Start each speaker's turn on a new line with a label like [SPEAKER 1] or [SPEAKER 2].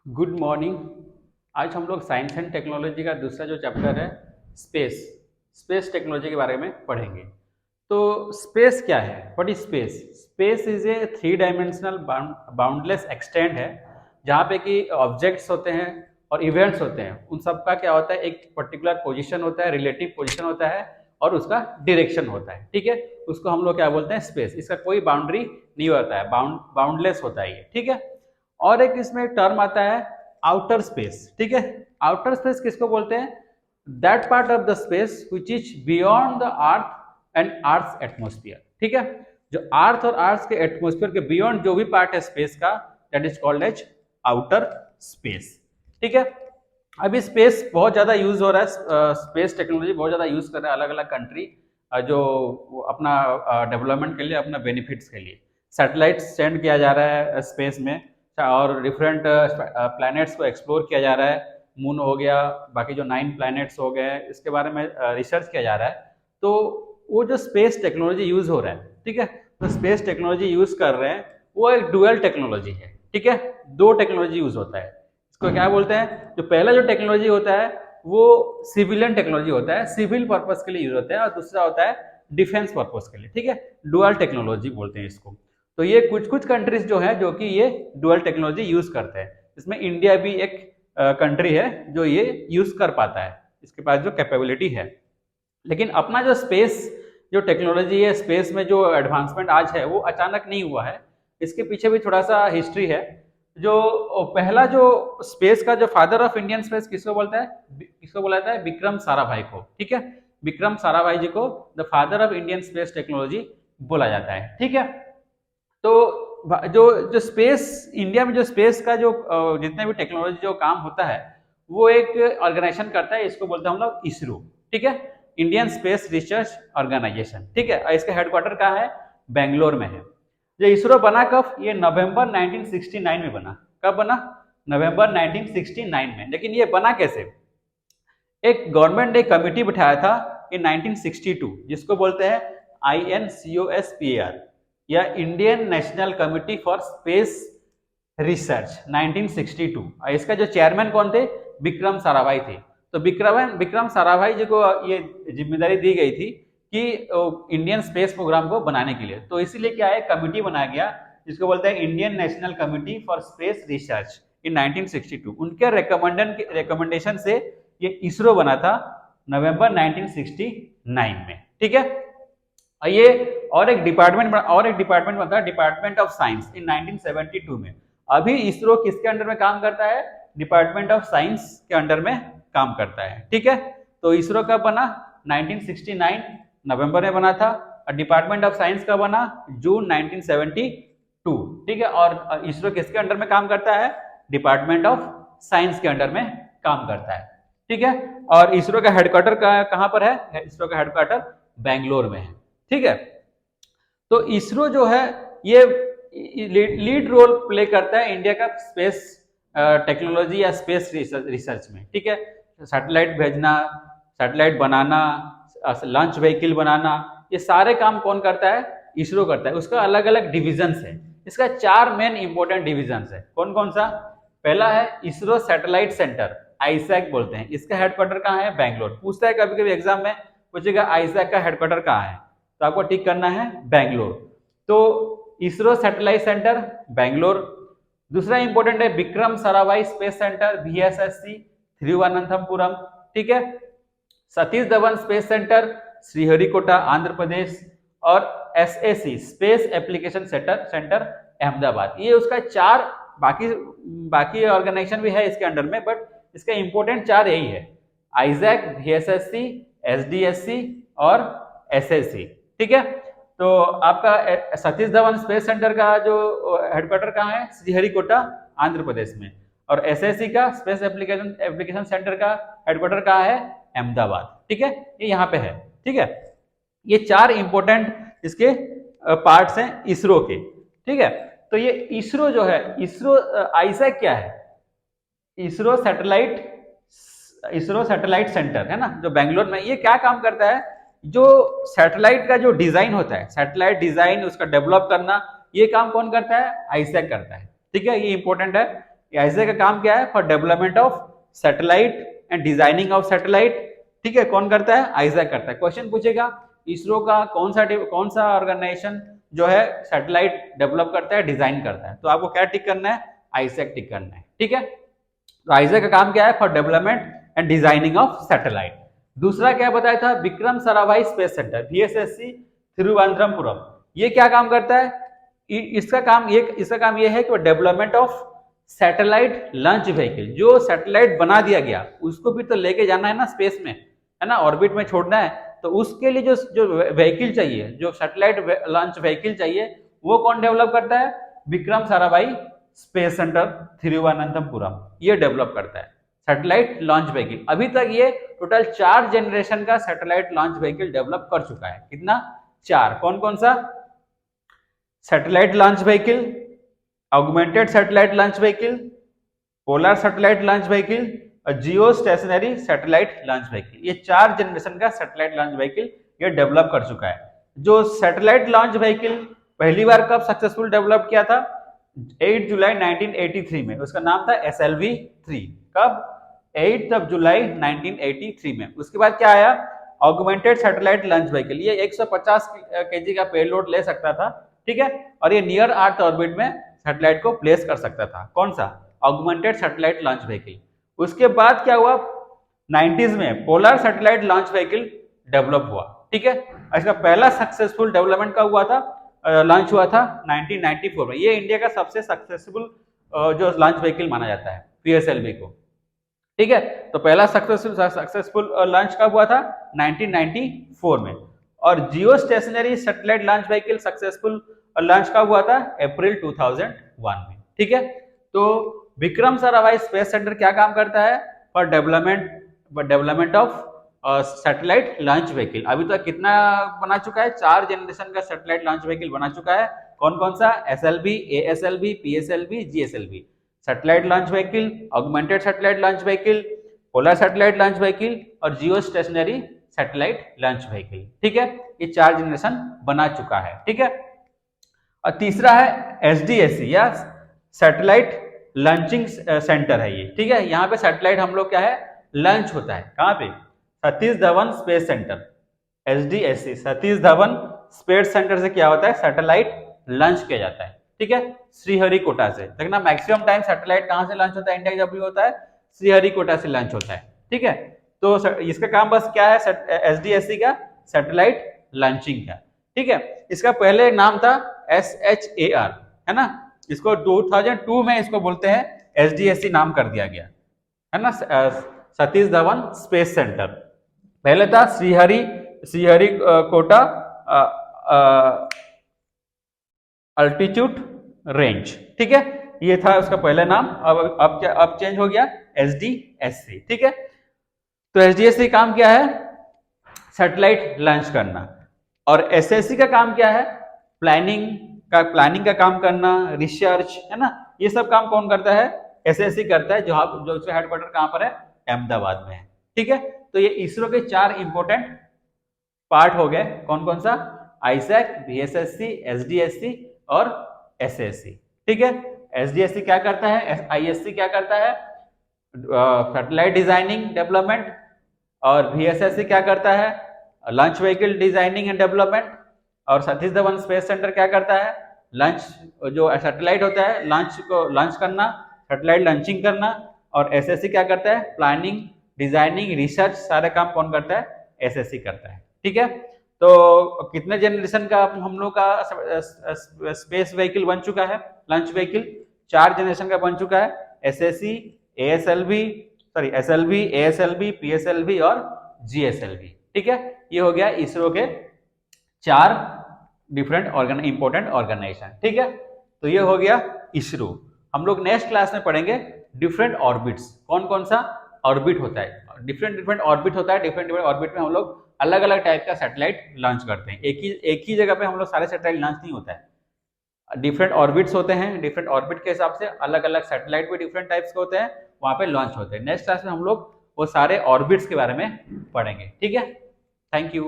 [SPEAKER 1] Good morning. आज हम लोग साइंस एंड टेक्नोलॉजी का दूसरा जो चैप्टर है स्पेस स्पेस टेक्नोलॉजी के बारे में पढ़ेंगे। तो स्पेस क्या है? What is space? Space is a three dimensional boundless extend है, जहाँ पे कि ऑब्जेक्ट्स होते हैं और इवेंट्स होते हैं। उन सब का क्या होता है, एक पर्टिकुलर पोजीशन होता है, रिलेटिव पोजीशन होता है और उसका डायरेक्शन होता है। ठीक है, उसको हम लोग क्या बोलते हैं? स्पेस। इसका कोई बाउंड्री नहीं होता है, बाउंडलेस होता है ये। ठीक है। और एक इसमें टर्म आता है आउटर स्पेस। ठीक है, आउटर स्पेस किसको बोलते हैं? That part of the space which is beyond the earth and earth atmosphere. ठीक है, जो अर्थ और अर्थ के एटमोस्फियर के बियॉन्ड जो भी पार्ट है स्पेस का, that is called as outer space. ठीक है, अभी स्पेस बहुत ज्यादा यूज हो रहा है, स्पेस टेक्नोलॉजी बहुत ज्यादा यूज कर रहा है अलग अलग कंट्री, जो अपना डेवलपमेंट के लिए, अपना बेनिफिट्स के लिए सैटेलाइट सेंड किया जा रहा है स्पेस में, और डिफरेंट प्लैनेट्स को एक्सप्लोर किया जा रहा है। मून हो गया, बाकी जो 9 प्लैनेट्स हो गए, इसके बारे में रिसर्च किया जा रहा है। तो वो जो स्पेस टेक्नोलॉजी यूज हो रहा है, ठीक है, तो स्पेस टेक्नोलॉजी यूज कर रहे हैं, वो एक डुअल टेक्नोलॉजी है। ठीक है, दो टेक्नोलॉजी यूज होता है। इसको क्या बोलते हैं? जो पहला जो टेक्नोलॉजी होता है वो सिविलियन टेक्नोलॉजी होता है, सिविल पर्पस के लिए यूज होता है, और दूसरा होता है डिफेंस पर्पस के लिए। ठीक है, डुअल टेक्नोलॉजी बोलते हैं इसको। तो ये कुछ कुछ कंट्रीज जो है जो कि ये डुअल टेक्नोलॉजी यूज करते हैं। इसमें इंडिया भी एक कंट्री है जो ये यूज कर पाता है, इसके पास जो कैपेबिलिटी है। लेकिन अपना जो स्पेस जो टेक्नोलॉजी है, स्पेस में जो एडवांसमेंट आज है, वो अचानक नहीं हुआ है। इसके पीछे भी थोड़ा सा हिस्ट्री है। जो पहला जो स्पेस का जो फादर ऑफ इंडियन स्पेस किसको बोलता है? किसको बोला जाता है? विक्रम साराभाई को। ठीक है, विक्रम साराभाई जी को the father of Indian space technology बोला जाता है। ठीक है, तो जो जो स्पेस इंडिया में जो स्पेस का जो जितने भी टेक्नोलॉजी जो काम होता है, वो एक ऑर्गेनाइजेशन करता है, इसको बोलते हैं हम लोग इसरो। ठीक है, इंडियन स्पेस रिसर्च ऑर्गेनाइजेशन। ठीक है, इसका हेडक्वार्टर कहाँ है? बेंगलोर में है। जो इसरो बना कब? ये नवंबर 1969 में बना। कब बना? नवंबर 1969 में। लेकिन ये बना कैसे? एक गवर्नमेंट ने कमिटी बिठाया था इन 1962, जिसको बोलते हैं INCOSPAR, या Indian national committee for space research 1962। इसका जो चेयरमैन कौन थे? विक्रम साराभाई थे। तो विक्रम साराभाई जी को ये जिम्मेदारी दी गई थी कि इंडियन स्पेस प्रोग्राम को बनाने के लिए। तो इसीलिए क्या है, कमिटी बनाया गया जिसको बोलते हैं Indian national committee for space research इन 1962। उनके रिकमेंडेशन से ये इसरो बना था नवंबर 1969 में। ठीक है, ये और एक डिपार्टमेंट बनता है, डिपार्टमेंट ऑफ साइंस इन 1972 में। अभी इसरो किसके अंडर में काम करता है? डिपार्टमेंट ऑफ साइंस के अंडर में काम करता है। ठीक है, तो इसरो कब बना? 1969 नवंबर में बना था, और डिपार्टमेंट ऑफ साइंस कब बना? जून 1972। ठीक है, और इसरो किसके अंडर में काम करता है? डिपार्टमेंट ऑफ साइंस के अंडर में काम करता है। ठीक है, और इसरो का हेडक्वार्टर कहाँ पर है? इसरो का हेडक्वार्टर बेंगलोर में है। ठीक है, तो इसरो जो है ये लीड रोल प्ले करता है इंडिया का स्पेस टेक्नोलॉजी या स्पेस रिसर्च में। ठीक है, सैटेलाइट भेजना, सैटेलाइट बनाना, लॉन्च व्हीकल बनाना, ये सारे काम कौन करता है? इसरो करता है। उसका अलग अलग डिविजन्स है। इसका 4 मेन इंपॉर्टेंट डिविजन्स है। कौन कौन सा? पहला है इसरो सैटेलाइट सेंटर, आईसैक बोलते हैं। इसका हेडक्वार्टर कहाँ है? बेंगलोर। पूछता है कभी कभी एग्जाम में, पूछेगा आईसैक का हेडक्वार्टर कहाँ है, तो आपको टिक करना है बेंगलोर। तो इसरो सैटेलाइट सेंटर बेंगलोर। दूसरा इंपॉर्टेंट है Vikram Sarabhai space centre, VSSC, Thiruvananthapuram. ठीक है, सतीश धवन स्पेस सेंटर, श्रीहरिकोटा, आंध्र प्रदेश। और SAC space application centre, Ahmedabad. ये उसका 4, बाकी ऑर्गेनाइजेशन भी है इसके अंडर में, बट इसका इंपॉर्टेंट 4 यही है: आईजैक, VSSC, SDSC और SSC। ठीक है, तो आपका सतीश धवन स्पेस सेंटर का जो हेडक्वार्टर कहाँ है? श्रीहरिकोटा, आंध्र प्रदेश में। और SSC का स्पेस एप्लीकेशन सेंटर का हेडक्वार्टर कहाँ है? अहमदाबाद। ठीक है, ये यहाँ पे है। ठीक है, ये 4 इंपॉर्टेंट इसके पार्ट्स हैं इसरो के। ठीक है, तो ये इसरो जो है, इसरो आईसैक क्या है? इसरो सैटेलाइट सेंटर है ना, जो बेंगलोर में। ये क्या काम करता है? जो सैटेलाइट का जो डिजाइन होता है, सैटेलाइट डिजाइन, उसका डेवलप करना, ये काम कौन करता है? आईसैक करता है। ठीक है, ये इंपॉर्टेंट है। आईसैक का काम क्या है? For development of satellite and designing of satellite. ठीक है, कौन करता है? आईसैक करता है। क्वेश्चन पूछेगा इसरो का कौन सा ऑर्गेनाइजेशन जो है सैटेलाइट डेवलप करता है, डिजाइन करता है, तो आपको क्या टिक करना है? आईसैक टिक करना है। ठीक है, तो आईसैक का काम क्या है? For development and designing of satellite. दूसरा क्या बताया था? Vikram Sarabhai space centre VSSC Thiruvananthapuram. ये क्या काम करता है? इसका काम ये है कि development of satellite launch vehicle. जो सैटेलाइट बना दिया गया उसको भी तो लेके जाना है ना स्पेस में, है ना, ऑर्बिट में छोड़ना है, तो उसके लिए जो व्हीकल चाहिए, जो सैटेलाइट लॉन्च व्हीकल चाहिए, वो कौन डेवलप करता है? विक्रम साराभाई स्पेस सेंटर तिरुवनंतपुरम ये डेवलप करता है सैटेलाइट लॉन्च व्हीकल। अभी तक ये टोटल 4 जनरेशन का सैटेलाइट लॉन्च व्हीकल डेवलप कर चुका है। कितना? 4। कौन कौन सा? Satellite launch vehicle, augmented satellite launch vehicle, polar satellite launch vehicle और geostationary satellite launch vehicle. ये 4 जनरेशन का सैटेलाइट लॉन्च व्हीकल ये डेवलप कर चुका है। जो सैटेलाइट लॉन्च व्हीकल पहली बार कब सक्सेसफुल डेवलप किया था? 8 जुलाई 1983 में। उसका नाम था SLV-3। कब? 8 जुलाई 1983 में। उसके बाद क्या आया? Augmented satellite launch vehicle. ये 150 kg का पेलोड ले सकता था। ठीक है, और ये नियर अर्थ ऑर्बिट में सैटेलाइट को प्लेस कर सकता था। कौन सा? Augmented satellite launch vehicle. उसके बाद क्या हुआ? 90s में polar satellite launch vehicle develop हुआ। ठीक है, इसका पहला सक्सेसफुल डेवलपमेंट का हुआ था, लॉन्च हुआ था 1994 में। ये इंडिया का सबसे सक्सेसफुल जो लॉन्च व्हीकल माना जाता है PSLV को। ठीक है, तो पहला सक्सेसफुल लॉन्च कब हुआ था? 1994 में। और geostationary satellite launch vehicle successful launch कब हुआ था? अप्रैल 2001 में। ठीक है, तो विक्रम साराभाई स्पेस सेंटर क्या काम करता है? For development of satellite launch vehicle. अभी तक कितना बना चुका है? 4 जनरेशन का सैटेलाइट लॉन्च व्हीकल बना चुका है। कौन कौन सा? SLV, ASLV, PSLV, GSLV। Satellite launch vehicle, augmented satellite launch vehicle, polar satellite launch vehicle और geostationary satellite launch vehicle. ठीक है, ये 4 जनरेशन बना चुका है। ठीक है, और तीसरा है SDSC या सैटेलाइट लॉन्चिंग सेंटर है ये। ठीक है, यहाँ पे सैटेलाइट हम लोग क्या है? लॉन्च होता है। कहाँ पे? Satish Dhawan space centre. SDSC Satish Dhawan space centre से क्या होता है? सैटेलाइट लॉन्च किया जाता है। ठीक है, श्रीहरिकोटा से। देखना मैक्सिमम टाइम सैटेलाइट कहां से लॉन्च होता है इंडिया जब भी होता है? श्रीहरिकोटा से लॉन्च होता है। ठीक है, तो इसका काम बस क्या है? SDSC का सैटेलाइट लॉन्चिंग का। ठीक है, इसका पहले नाम था SHAR, है ना। इसको 2002 में इसको बोलते हैं SDSC नाम कर दिया गया, है ना, सतीश धवन स्पेस सेंटर। पहले था श्रीहरिकोटा अल्टीट्यूड रेंज। ठीक है, ये था उसका पहला नाम। अब चेंज हो गया SDSC। ठीक है, तो SDSC काम क्या है? सैटेलाइट लॉन्च करना। और SSC का काम क्या है? प्लानिंग का काम करना, रिसर्च, है ना, ये सब काम कौन करता है? SSC करता है, जो उसका हेडक्वार्टर कहां पर है? अहमदाबाद में है। ठीक है, तो ये इसरो के 4 इंपोर्टेंट पार्ट हो गए। कौन कौन सा? आईसैक, VSSC, SDSC और SSC। ठीक है, SDSC क्या करता है? ISC क्या करता है? Satellite designing development. और VSSC क्या करता है? Launch vehicle designing and development. और सतीश धवन स्पेस सेंटर क्या करता है? लॉन्च, जो सैटेलाइट होता है लॉन्च को लॉन्च करना, सैटेलाइट लॉन्चिंग करना। और SSC क्या करता है? प्लानिंग, डिजाइनिंग, रिसर्च, सारे काम कौन करता है? SSC करता है। ठीक है, तो कितने जनरेशन का हम लोग का स्पेस व्हीकल बन चुका है? लॉन्च व्हीकल 4 जनरेशन का बन चुका है। SSC, SLV, ASLV, PSLV और GSLV। ठीक है, ये हो गया इसरो के 4 डिफरेंट इंपोर्टेंट ऑर्गेनाइजेशन। ठीक है, तो ये हो गया इसरो। हम लोग नेक्स्ट क्लास में पढ़ेंगे डिफरेंट ऑर्बिट्स। कौन कौन सा ऑर्बिट होता है? डिफरेंट ऑर्बिट होता है। डिफरेंट ऑर्बिट में हम लोग अलग अलग टाइप का सैटेलाइट लॉन्च करते हैं। एक ही जगह पे हम लोग सारे सैटेलाइट लॉन्च नहीं होता है। डिफरेंट ऑर्बिट्स होते हैं। डिफरेंट ऑर्बिट के हिसाब से अलग अलग सैटेलाइट भी डिफरेंट टाइप्स के होते हैं, वहां पे लॉन्च होते हैं। नेक्स्ट क्लास में हम लोग वो सारे ऑर्बिट्स के बारे में पढ़ेंगे। ठीक है, थैंक यू।